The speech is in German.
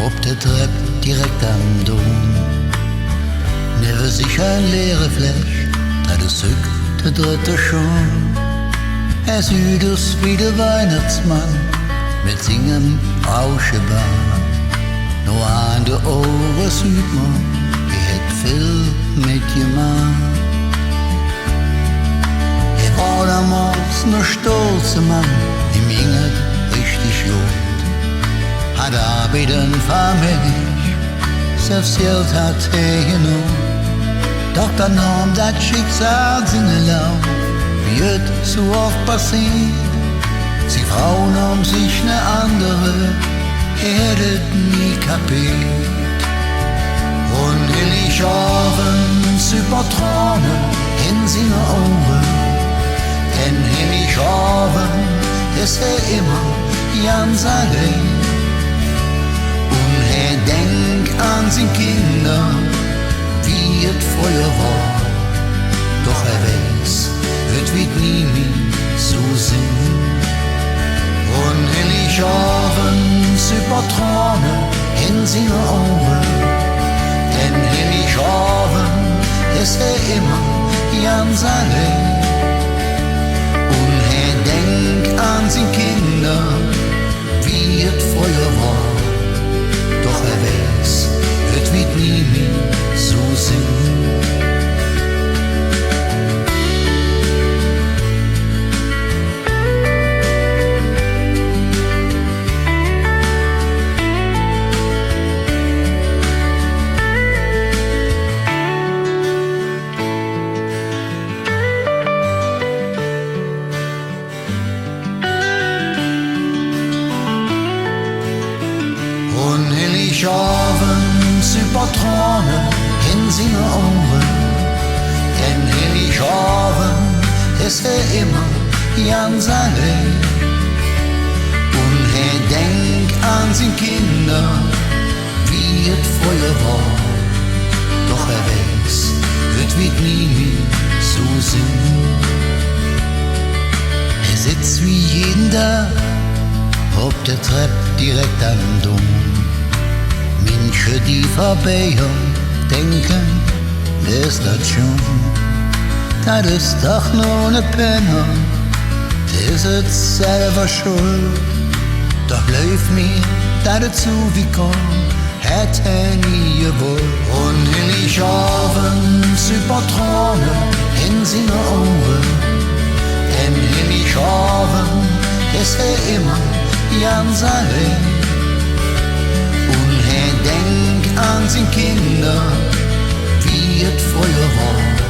op der Treppe direkt am Dom. Neben sich ein leere Fläche, da das Sück der dritte schon. Er sieht aus wie der Weihnachtsmann mit singem Rauschebahn. Nur an der Ohren sieht man, er hat viel mitgemacht. Er war damals nur stolzer Mann, ihm ging es richtig gut. Hat arbeiten für mich, selbst Geld hat er genommen. Doch dann nahm das Schicksal seinen Lauf, wie es so oft passiert. Sie Frau nahm sich eine andere, er hat es nie kapiert. Und Heiligabend über Tränen in seine Augen, denn Heiligabend ist er immer ganz allein. Und er denkt an seine Kinder, wie es früher war. Doch er weiß, es wird nie mehr so sein. Und Heiligabend über Tränen in seine Augen, denn Heiligabend ist er immer ganz allein. Und er denkt an seine Kinder, wie es früher war. Doch er weiß, es wird nie mehr so sein. Und Heiligabend über Tränen in seine Augen, denn Heiligabend ist er immer ganz allein. Und er denkt an seine Kinder, wie es früher war. Doch er weiß, es wird nie mehr so sein. Er sitzt wie jeden Tag auf der Treppe direkt am Dom. Menschen, die vorbeigehen, denken, wer ist das schon? Das ist doch nur ne Penner, der ist jetzt selber schuld. Doch läuft mir dazu wie komm, hätte er nie gewollt. Und Heiligabend über Tränen in seine Augen, denn Heiligabend ist er immer ganz allein. Und er denkt an seine Kinder, wie es früher war.